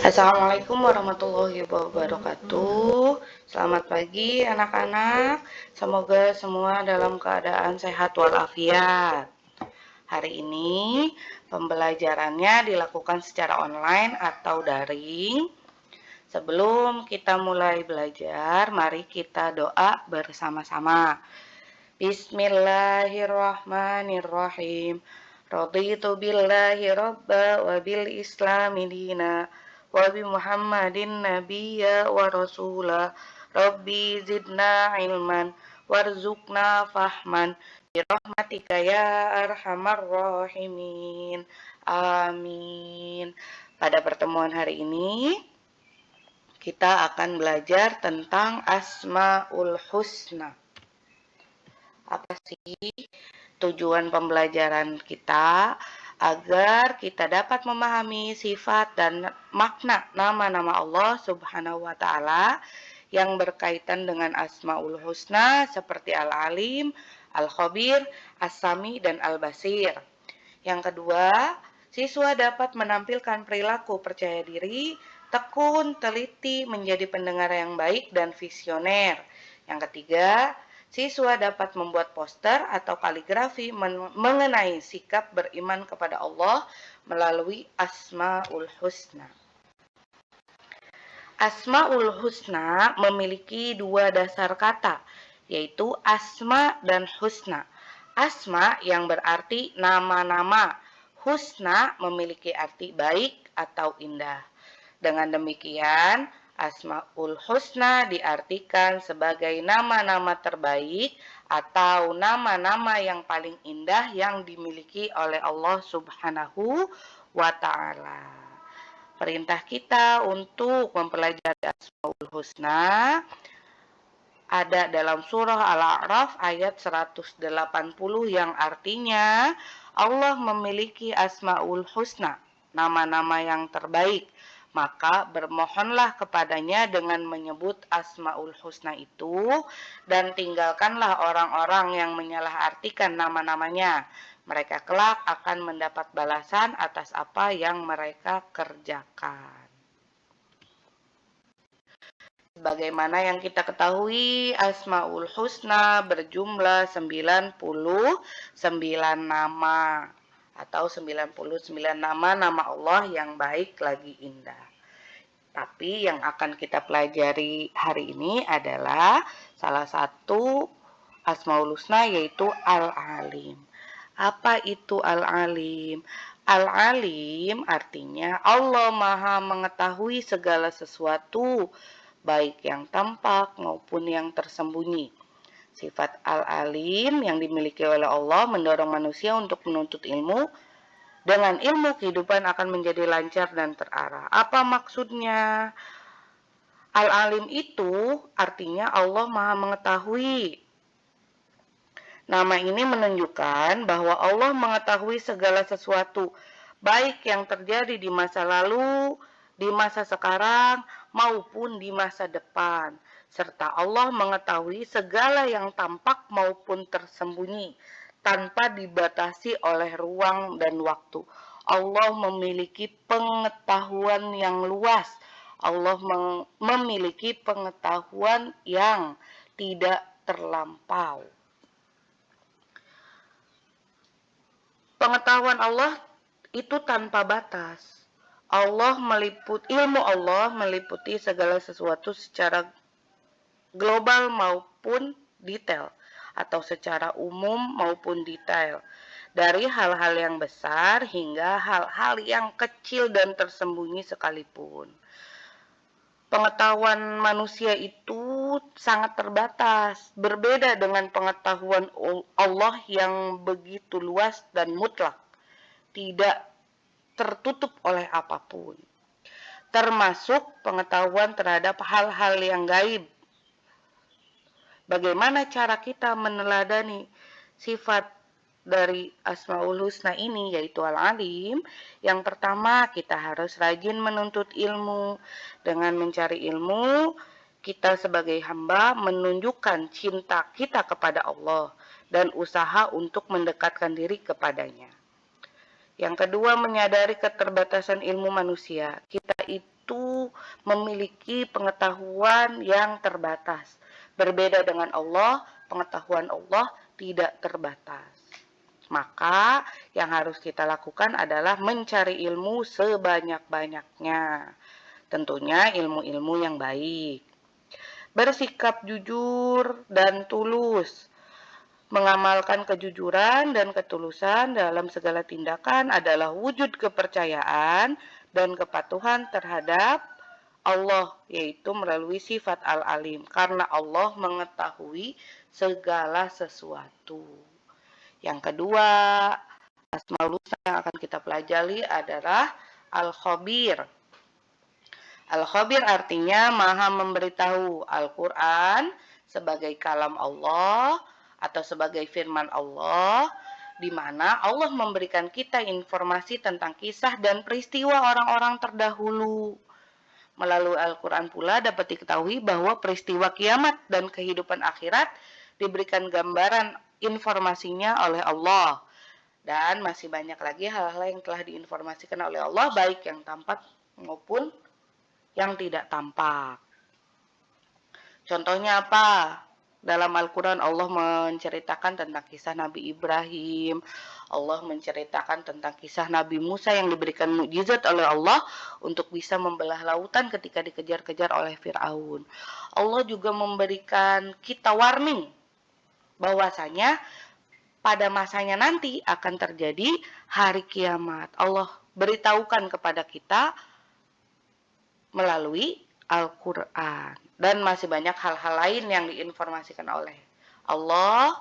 Assalamualaikum warahmatullahi wabarakatuh. Selamat pagi anak-anak. Semoga semua dalam keadaan sehat walafiat. Hari ini pembelajarannya dilakukan secara online atau daring. Sebelum kita mulai belajar, mari kita doa bersama-sama. Bismillahirrahmanirrahim. Raditu billahi rabba wa bil islami dina wa bi muhammadin nabiyya wa rasula. Rabbi zidna ilman warzuqna fahman birahmatika ya arhamar rahimin. Amin. Pada pertemuan hari ini kita akan belajar tentang Asmaul Husna. Apa sih tujuan pembelajaran kita? Agar kita dapat memahami sifat dan makna nama-nama Allah Subhanahu wa Ta'ala yang berkaitan dengan Asmaul Husna seperti Al-Alim, Al-Khabir, As-Sami, dan Al-Basir. Yang kedua, siswa dapat menampilkan perilaku percaya diri, tekun, teliti, menjadi pendengar yang baik dan visioner. Yang ketiga, siswa dapat membuat poster atau kaligrafi mengenai sikap beriman kepada Allah melalui Asmaul Husna. Asmaul Husna memiliki dua dasar kata, yaitu asma dan husna. Asma yang berarti nama-nama, husna memiliki arti baik atau indah. Dengan demikian, Asmaul Husna diartikan sebagai nama-nama terbaik atau nama-nama yang paling indah yang dimiliki oleh Allah Subhanahu wa Ta'ala. Perintah kita untuk mempelajari Asmaul Husna ada dalam surah Al-A'raf ayat 180 yang artinya Allah memiliki Asmaul Husna, nama-nama yang terbaik. Maka bermohonlah kepadanya dengan menyebut Asmaul Husna itu dan tinggalkanlah orang-orang yang menyalahartikan nama-namanya. Mereka kelak akan mendapat balasan atas apa yang mereka kerjakan. Sebagaimana yang kita ketahui, Asmaul Husna berjumlah 99 nama atau 99 nama Allah yang baik lagi indah. Tapi yang akan kita pelajari hari ini adalah salah satu Asmaul Husna, yaitu Al-Alim. Apa itu Al-Alim? Al-Alim artinya Allah Maha mengetahui segala sesuatu, baik yang tampak maupun yang tersembunyi. Sifat Al-Alim yang dimiliki oleh Allah mendorong manusia untuk menuntut ilmu. Dengan ilmu kehidupan akan menjadi lancar dan terarah. Apa maksudnya? Al-Alim itu artinya Allah Maha mengetahui. Nama ini menunjukkan bahwa Allah mengetahui segala sesuatu, baik yang terjadi di masa lalu, di masa sekarang, maupun di masa depan. Serta Allah mengetahui segala yang tampak maupun tersembunyi, tanpa dibatasi oleh ruang dan waktu. Allah memiliki pengetahuan yang luas. Allah memiliki pengetahuan yang tidak terlampau. Pengetahuan Allah itu tanpa batas. Ilmu Allah meliputi segala sesuatu secara global maupun detail, atau secara umum maupun detail, dari hal-hal yang besar hingga hal-hal yang kecil dan tersembunyi sekalipun. Pengetahuan manusia itu sangat terbatas, berbeda dengan pengetahuan Allah yang begitu luas dan mutlak, tidak tertutup oleh apapun, termasuk pengetahuan terhadap hal-hal yang gaib. Bagaimana cara kita meneladani sifat dari Asmaul Husna ini, yaitu Al-Alim? Yang pertama, kita harus rajin menuntut ilmu. Dengan mencari ilmu, kita sebagai hamba menunjukkan cinta kita kepada Allah dan usaha untuk mendekatkan diri kepadanya. Yang kedua, menyadari keterbatasan ilmu manusia. itu memiliki pengetahuan yang terbatas. Berbeda dengan Allah, pengetahuan Allah tidak terbatas. Maka yang harus kita lakukan adalah mencari ilmu sebanyak-banyaknya. Tentunya ilmu-ilmu yang baik. Bersikap jujur dan tulus. Mengamalkan kejujuran dan ketulusan dalam segala tindakan adalah wujud kepercayaan dan kepatuhan terhadap Allah, yaitu melalui sifat Al-Alim, karena Allah mengetahui segala sesuatu. Yang kedua, Asmaul Husna yang akan kita pelajari adalah Al-Khabir. Al-Khabir artinya maha memberitahu. Al-Quran sebagai kalam Allah atau sebagai firman Allah, di mana Allah memberikan kita informasi tentang kisah dan peristiwa orang-orang terdahulu. Melalui Al-Quran pula dapat diketahui bahwa peristiwa kiamat dan kehidupan akhirat diberikan gambaran informasinya oleh Allah. Dan masih banyak lagi hal-hal yang telah diinformasikan oleh Allah, baik yang tampak maupun yang tidak tampak. Contohnya apa? Dalam Al-Quran Allah menceritakan tentang kisah Nabi Ibrahim, Allah menceritakan tentang kisah Nabi Musa yang diberikan mukjizat oleh Allah untuk bisa membelah lautan ketika dikejar-kejar oleh Fir'aun. Allah juga memberikan kita warning bahwasanya pada masanya nanti akan terjadi hari kiamat. Allah beritahukan kepada kita melalui Al-Quran. Dan masih banyak hal-hal lain yang diinformasikan oleh Allah,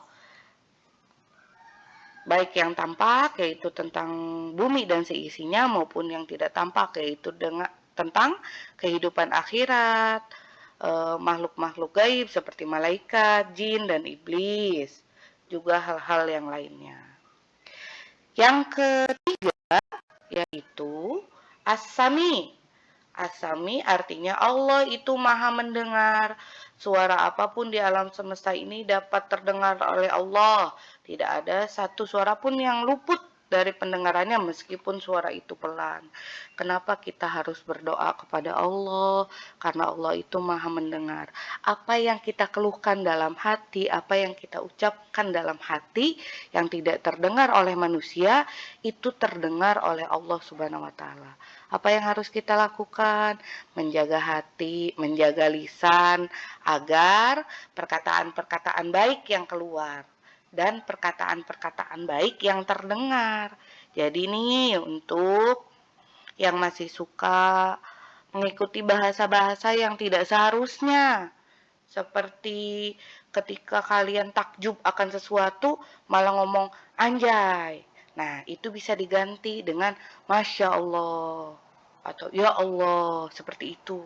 baik yang tampak yaitu tentang bumi dan seisinya, maupun yang tidak tampak yaitu tentang kehidupan akhirat, makhluk-makhluk gaib seperti malaikat, jin, dan iblis, juga hal-hal yang lainnya. Yang ketiga yaitu As-Sami. As-Sami artinya Allah itu maha mendengar. Suara apapun di alam semesta ini dapat terdengar oleh Allah. Tidak ada satu suara pun yang luput dari pendengarannya meskipun suara itu pelan. Kenapa kita harus berdoa kepada Allah? Karena Allah itu maha mendengar. Apa yang kita keluhkan dalam hati, apa yang kita ucapkan dalam hati yang tidak terdengar oleh manusia, itu terdengar oleh Allah Subhanahu wa Ta'ala. Apa yang harus kita lakukan? Menjaga hati, menjaga lisan, agar perkataan-perkataan baik yang keluar dan perkataan-perkataan baik yang terdengar. Jadi nih, untuk yang masih suka mengikuti bahasa-bahasa yang tidak seharusnya, seperti ketika kalian takjub akan sesuatu malah ngomong anjay. Nah, itu bisa diganti dengan Masya Allah atau Ya Allah, seperti itu.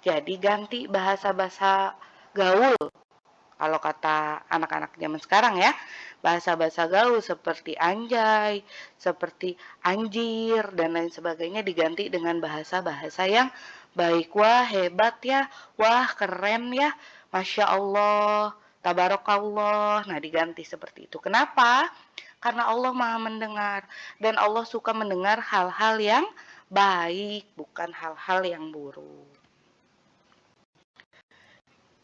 Jadi ganti bahasa-bahasa gaul. Kalau kata anak-anak zaman sekarang ya, bahasa-bahasa gaul seperti anjay, seperti anjir, dan lain sebagainya diganti dengan bahasa-bahasa yang baik. Wah, hebat ya, wah, keren ya, Masya Allah, Tabarakallah. Nah, diganti seperti itu. Kenapa? Karena Allah maha mendengar, dan Allah suka mendengar hal-hal yang baik, bukan hal-hal yang buruk.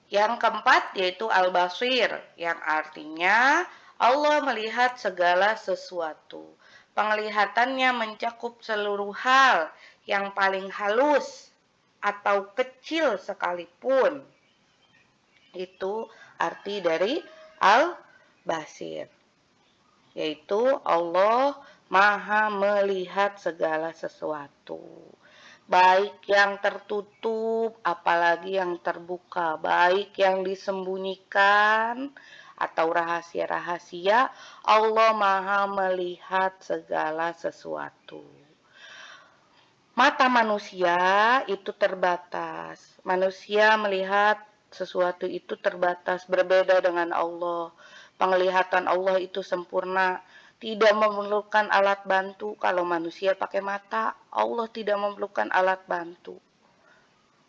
Yang keempat yaitu Al-Basir, yang artinya Allah melihat segala sesuatu. Penglihatannya mencakup seluruh hal yang paling halus atau kecil sekalipun. Itu arti dari Al-Basir, yaitu Allah maha melihat segala sesuatu, baik yang tertutup, apalagi yang terbuka, baik yang disembunyikan atau rahasia-rahasia, Allah maha melihat segala sesuatu. Mata manusia itu terbatas. Manusia melihat sesuatu itu terbatas, berbeda dengan Allah. Penglihatan Allah itu sempurna, tidak memerlukan alat bantu. Kalau manusia pakai mata, Allah tidak memerlukan alat bantu.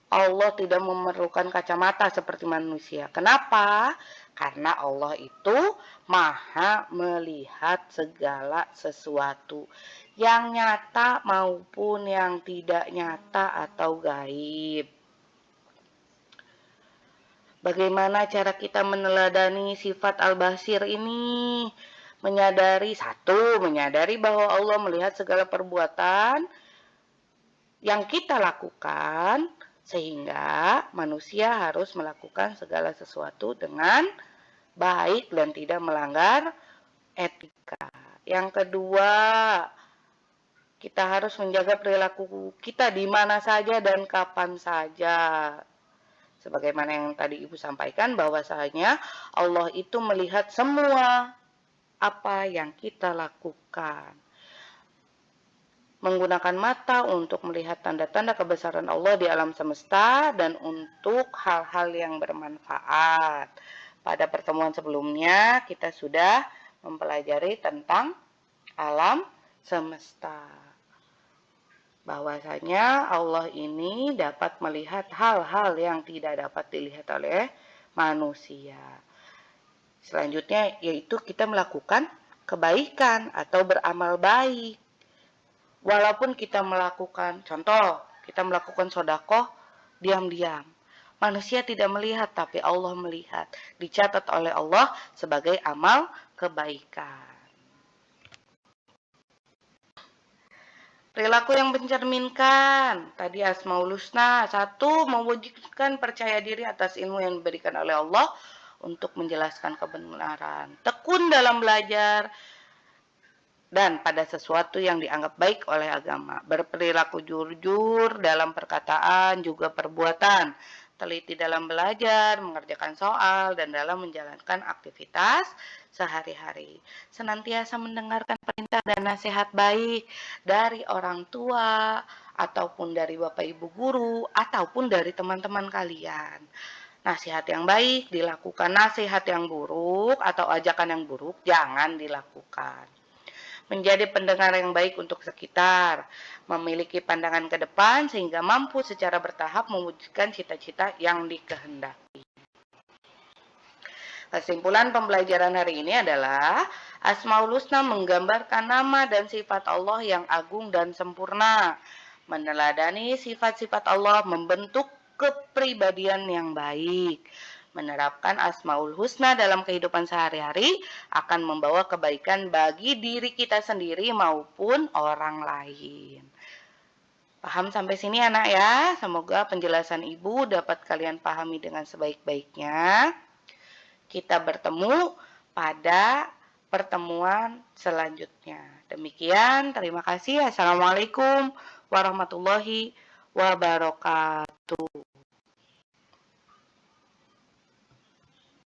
Allah tidak memerlukan kacamata seperti manusia. Kenapa? Karena Allah itu maha melihat segala sesuatu. yang nyata maupun yang tidak nyata atau gaib. Bagaimana cara kita meneladani sifat Al-Basir ini? Menyadari bahwa Allah melihat segala perbuatan yang kita lakukan, sehingga manusia harus melakukan segala sesuatu dengan baik dan tidak melanggar etika. Yang kedua, kita harus menjaga perilaku kita di mana saja dan kapan saja. Sebagaimana yang tadi Ibu sampaikan, bahwasanya Allah itu melihat semua apa yang kita lakukan. Menggunakan mata untuk melihat tanda-tanda kebesaran Allah di alam semesta dan untuk hal-hal yang bermanfaat. Pada pertemuan sebelumnya kita sudah mempelajari tentang alam semesta. Bahwasanya Allah ini dapat melihat hal-hal yang tidak dapat dilihat oleh manusia. Selanjutnya yaitu kita melakukan kebaikan atau beramal baik. Walaupun kita melakukan, contoh, kita melakukan sedekah diam-diam. Manusia tidak melihat, tapi Allah melihat. Dicatat oleh Allah sebagai amal kebaikan. Perilaku yang mencerminkan, tadi Asmaul Husna. 1. Mewujudkan percaya diri atas ilmu yang diberikan oleh Allah untuk menjelaskan kebenaran. Tekun dalam belajar dan pada sesuatu yang dianggap baik oleh agama. Berperilaku jujur dalam perkataan juga perbuatan. Teliti dalam belajar, mengerjakan soal, dan dalam menjalankan aktivitas sehari-hari. Senantiasa mendengarkan perintah dan nasihat baik dari orang tua, ataupun dari Bapak Ibu guru, ataupun dari teman-teman kalian. Nasihat yang baik dilakukan, nasihat yang buruk atau ajakan yang buruk jangan dilakukan. Menjadi pendengar yang baik untuk sekitar, memiliki pandangan ke depan sehingga mampu secara bertahap mewujudkan cita-cita yang dikehendaki. Kesimpulan pembelajaran hari ini adalah Asmaul Husna menggambarkan nama dan sifat Allah yang agung dan sempurna. Meneladani sifat-sifat Allah membentuk kepribadian yang baik. Menerapkan Asmaul Husna dalam kehidupan sehari-hari akan membawa kebaikan bagi diri kita sendiri maupun orang lain. Paham sampai sini anak ya? Semoga penjelasan Ibu dapat kalian pahami dengan sebaik-baiknya. Kita bertemu pada pertemuan selanjutnya. Demikian, terima kasih. Assalamualaikum warahmatullahi wabarakatuh.